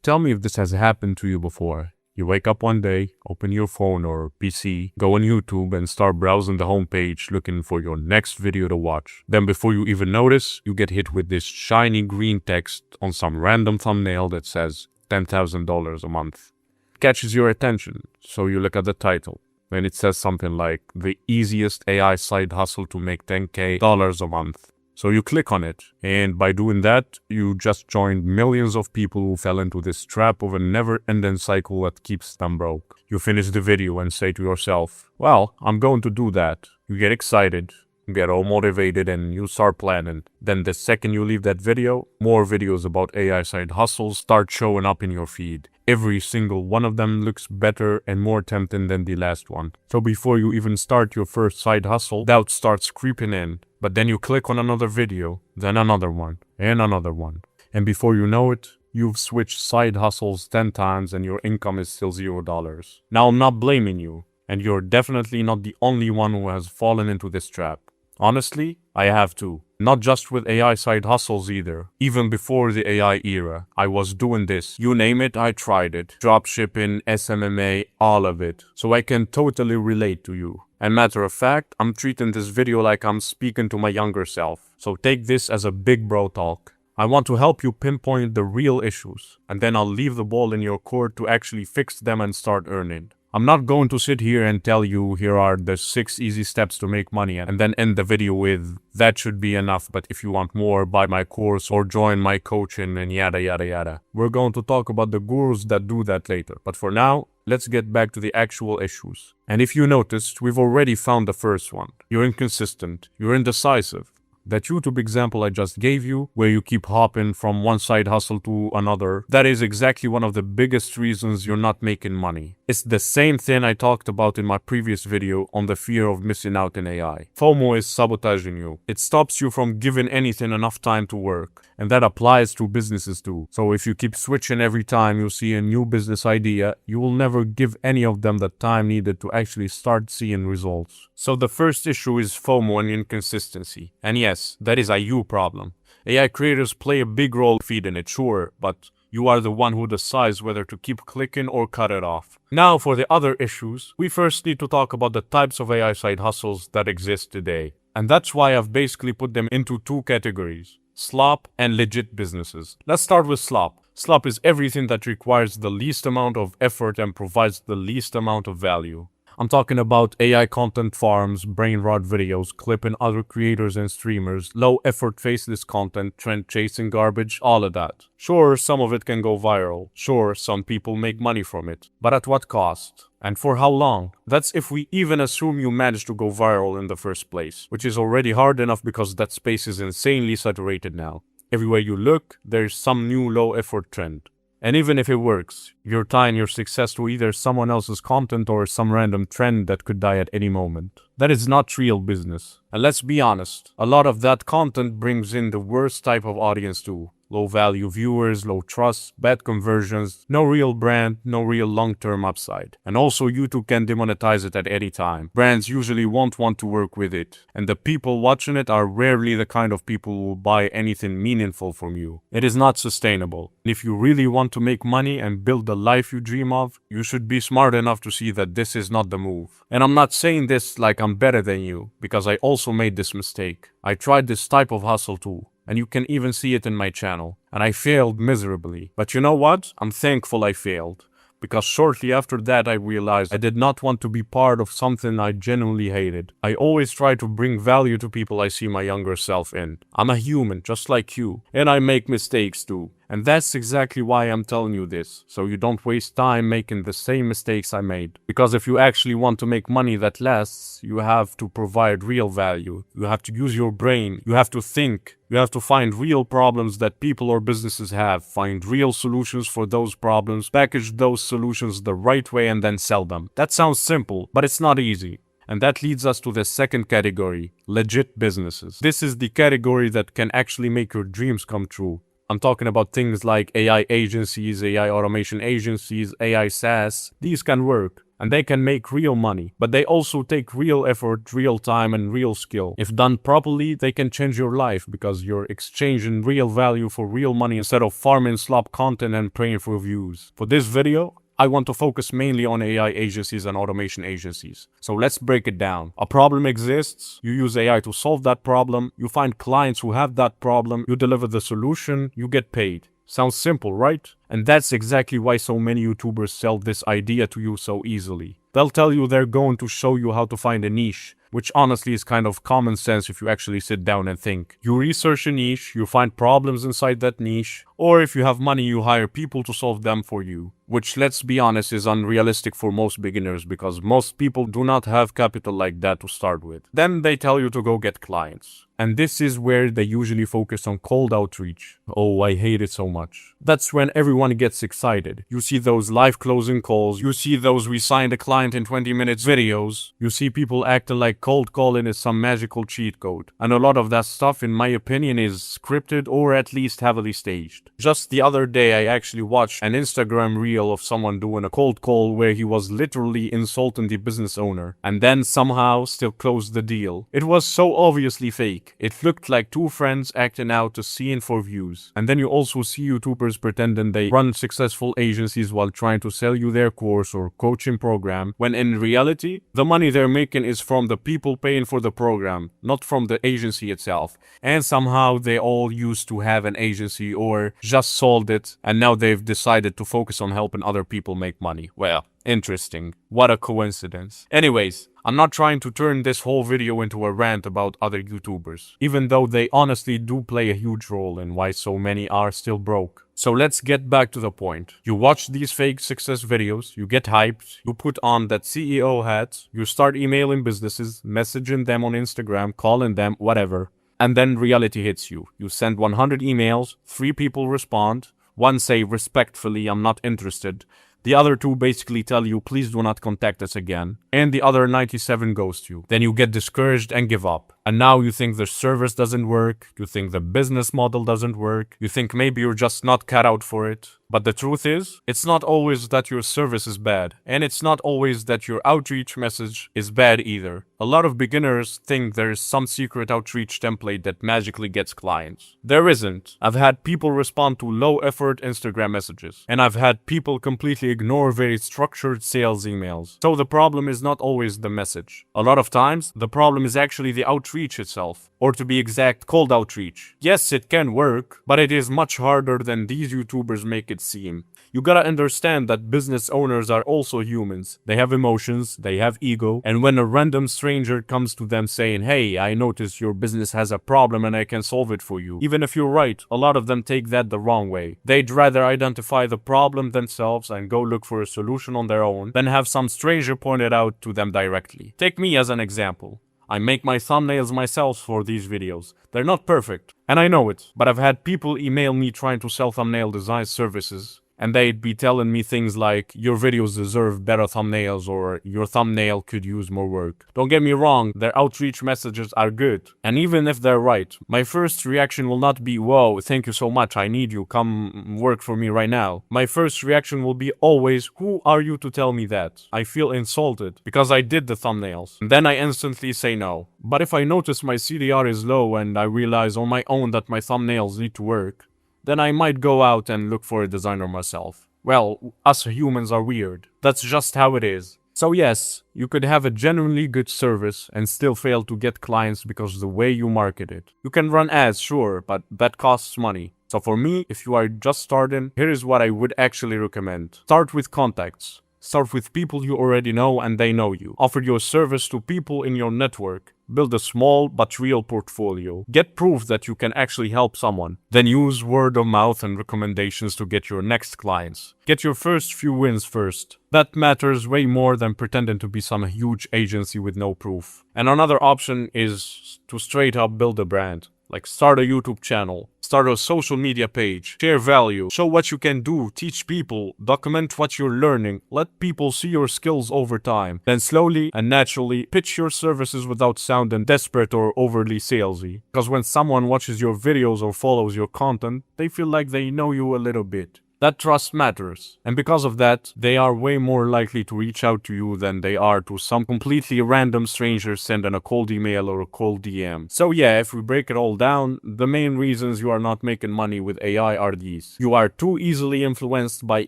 Tell me if this has happened to you before. You wake up one day, open your phone or PC, go on YouTube and start browsing the homepage looking for your next video to watch. Then before you even notice, you get hit with this shiny green text on some random thumbnail that says $10,000 a month. It catches your attention, so you look at the title. And it says something like, the easiest AI side hustle to make $10K a month. So you click on it, and by doing that, you just joined millions of people who fell into this trap of a never-ending cycle that keeps them broke. You finish the video and say to yourself, well, I'm going to do that. You get excited, you get all motivated, and you start planning. Then the second you leave that video, more videos about AI side hustles start showing up in your feed. Every single one of them looks better and more tempting than the last one. So before you even start your first side hustle, doubt starts creeping in. But then you click on another video, then another one, and another one. And before you know it, you've switched side hustles 10 times and your income is still $0. Now I'm not blaming you, and you're definitely not the only one who has fallen into this trap. Honestly, I have too. Not just with AI side hustles either. Even before the AI era, I was doing this. You name it, I tried it. Dropshipping, SMMA, all of it. So I can totally relate to you. And matter of fact, I'm treating this video like I'm speaking to my younger self. So take this as a big bro talk. I want to help you pinpoint the real issues, and then I'll leave the ball in your court to actually fix them and start earning. I'm not going to sit here and tell you here are the 6 easy steps to make money and then end the video with that should be enough, but if you want more, buy my course or join my coaching and yada yada yada. We're going to talk about the gurus that do that later, but for now, let's get back to the actual issues. And if you noticed, we've already found the first one. You're inconsistent, you're indecisive. That YouTube example I just gave you, where you keep hopping from one side hustle to another, that is exactly one of the biggest reasons you're not making money. It's the same thing I talked about in my previous video on the fear of missing out in AI. FOMO is sabotaging you. It stops you from giving anything enough time to work. And that applies to businesses too. So if you keep switching every time you see a new business idea, you will never give any of them the time needed to actually start seeing results. So the first issue is FOMO and inconsistency. And yes, that is a you problem. AI creators play a big role feeding it, sure, but you are the one who decides whether to keep clicking or cut it off. Now for the other issues, we first need to talk about the types of AI side hustles that exist today. And that's why I've basically put them into 2 categories. Slop and legit businesses. Let's start with slop. Slop is everything that requires the least amount of effort and provides the least amount of value. I'm talking about AI content farms, brain rot videos, clipping other creators and streamers, low effort faceless content, trend chasing garbage, all of that. Sure, some of it can go viral. Sure, some people make money from it. But at what cost? And for how long? That's if we even assume you managed to go viral in the first place, which is already hard enough because that space is insanely saturated now. Everywhere you look, there's some new low effort trend. And even if it works, you're tying your success to either someone else's content or some random trend that could die at any moment. That is not real business. And let's be honest, a lot of that content brings in the worst type of audience too. Low value viewers, low trust, bad conversions, no real brand, no real long-term upside. And also YouTube can demonetize it at any time. Brands usually won't want to work with it. And the people watching it are rarely the kind of people who will buy anything meaningful from you. It is not sustainable. If you really want to make money and build the life you dream of, you should be smart enough to see that this is not the move. And I'm not saying this like I'm better than you, because I also made this mistake. I tried this type of hustle too. And you can even see it in my channel. And I failed miserably. But you know what? I'm thankful I failed. Because shortly after that I realized I did not want to be part of something I genuinely hated. I always try to bring value to people I see my younger self in. I'm a human, just like you. And I make mistakes too. And that's exactly why I'm telling you this, so you don't waste time making the same mistakes I made. Because if you actually want to make money that lasts, you have to provide real value. You have to use your brain. You have to think. You have to find real problems that people or businesses have. Find real solutions for those problems. Package those solutions the right way and then sell them. That sounds simple, but it's not easy. And that leads us to the second category, legit businesses. This is the category that can actually make your dreams come true. I'm talking about things like AI agencies, AI automation agencies, AI SaaS. These can work. and they can make real money. But they also take real effort, real time, and real skill. If done properly, they can change your life because you're exchanging real value for real money instead of farming slop content and praying for views. For this video, I want to focus mainly on AI agencies and automation agencies. So let's break it down. A problem exists, you use AI to solve that problem, you find clients who have that problem, you deliver the solution, you get paid. Sounds simple, right? And that's exactly why so many YouTubers sell this idea to you so easily. They'll tell you they're going to show you how to find a niche, which honestly is kind of common sense if you actually sit down and think. You research a niche, you find problems inside that niche, or if you have money, you hire people to solve them for you. Which, let's be honest, is unrealistic for most beginners because most people do not have capital like that to start with. Then they tell you to go get clients. And this is where they usually focus on cold outreach. Oh, I hate it so much. That's when everyone gets excited. You see those live closing calls, you see those we signed a client in 20 minutes videos, you see people acting like cold calling is some magical cheat code. And a lot of that stuff, in my opinion, is scripted or at least heavily staged. Just the other day, I actually watched an Instagram reel of someone doing a cold call where he was literally insulting the business owner and then somehow still closed the deal. It was so obviously fake. It looked like two friends acting out a scene for views. And then you also see YouTubers pretending they run successful agencies while trying to sell you their course or coaching program, when in reality, the money they're making is from the people paying for the program, not from the agency itself. And somehow they all used to have an agency or just sold it, and now they've decided to focus on helping other people make money. Well, interesting. What a coincidence. Anyways, I'm not trying to turn this whole video into a rant about other YouTubers, even though they honestly do play a huge role in why so many are still broke. So let's get back to the point. You watch these fake success videos, you get hyped, you put on that CEO hat, you start emailing businesses, messaging them on Instagram, calling them, whatever. And then reality hits you. You send 100 emails, 3 people respond, one say respectfully, I'm not interested. The other 2 basically tell you, please do not contact us again. And the other 97 ghost you. Then you get discouraged and give up. And now you think the service doesn't work, you think the business model doesn't work, you think maybe you're just not cut out for it. But the truth is, it's not always that your service is bad, and it's not always that your outreach message is bad either. A lot of beginners think there is some secret outreach template that magically gets clients. There isn't. I've had people respond to low-effort Instagram messages, and I've had people completely ignore very structured sales emails. So the problem is not always the message. A lot of times, the problem is actually the outreach itself, or to be exact, cold outreach. Yes, it can work, but it is much harder than these YouTubers make it seem. You gotta understand that business owners are also humans. They have emotions, they have ego, and when a random stranger comes to them saying, hey, I noticed your business has a problem and I can solve it for you, even if you're right, a lot of them take that the wrong way. They'd rather identify the problem themselves and go look for a solution on their own than have some stranger point it out to them directly. Take me as an example. I make my thumbnails myself for these videos. They're not perfect, and I know it, but I've had people email me trying to sell thumbnail design services, and they'd be telling me things like, your videos deserve better thumbnails, or your thumbnail could use more work. Don't get me wrong, their outreach messages are good, and even if they're right, my first reaction will not be, whoa, thank you so much, I need you, come work for me right now. My first reaction will be always, who are you to tell me that? I feel insulted, because I did the thumbnails. And then I instantly say no. But if I notice my CDR is low and I realize on my own that my thumbnails need to work, then I might go out and look for a designer myself. Well, us humans are weird. That's just how it is. So yes, you could have a genuinely good service and still fail to get clients because of the way you market it. You can run ads, sure, but that costs money. So for me, if you are just starting, here is what I would actually recommend. Start with contacts. Start with people you already know and they know you. Offer your service to people in your network. Build a small but real portfolio. Get proof that you can actually help someone. Then use word of mouth and recommendations to get your next clients. Get your first few wins first. That matters way more than pretending to be some huge agency with no proof. And another option is to straight up build a brand. Like start a YouTube channel, start a social media page, share value, show what you can do, teach people, document what you're learning, let people see your skills over time. Then slowly and naturally pitch your services without sounding desperate or overly salesy. Because when someone watches your videos or follows your content, they feel like they know you a little bit. That trust matters. And because of that, they are way more likely to reach out to you than they are to some completely random stranger sending a cold email or a cold DM. So yeah, if we break it all down, the main reasons you are not making money with AI are these. You are too easily influenced by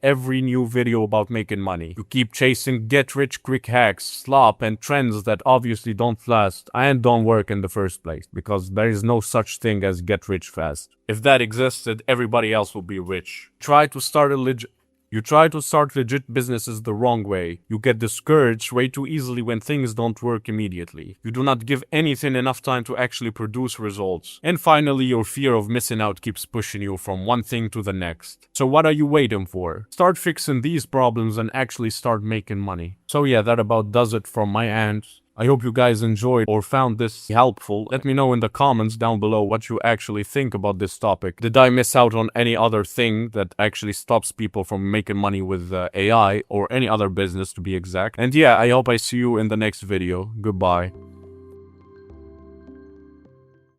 every new video about making money. You keep chasing get-rich-quick hacks, slop, and trends that obviously don't last and don't work in the first place, because there is no such thing as get rich fast. If that existed, everybody else would be rich. You try to start legit businesses the wrong way. You get discouraged way too easily when things don't work immediately. You do not give anything enough time to actually produce results. And finally, your fear of missing out keeps pushing you from one thing to the next. So what are you waiting for? Start fixing these problems and actually start making money. So yeah, that about does it from my end. I hope you guys enjoyed or found this helpful. Let me know in the comments down below what you actually think about this topic. Did I miss out on any other thing that actually stops people from making money with AI or any other business to be exact? And yeah, I hope I see you in the next video. Goodbye.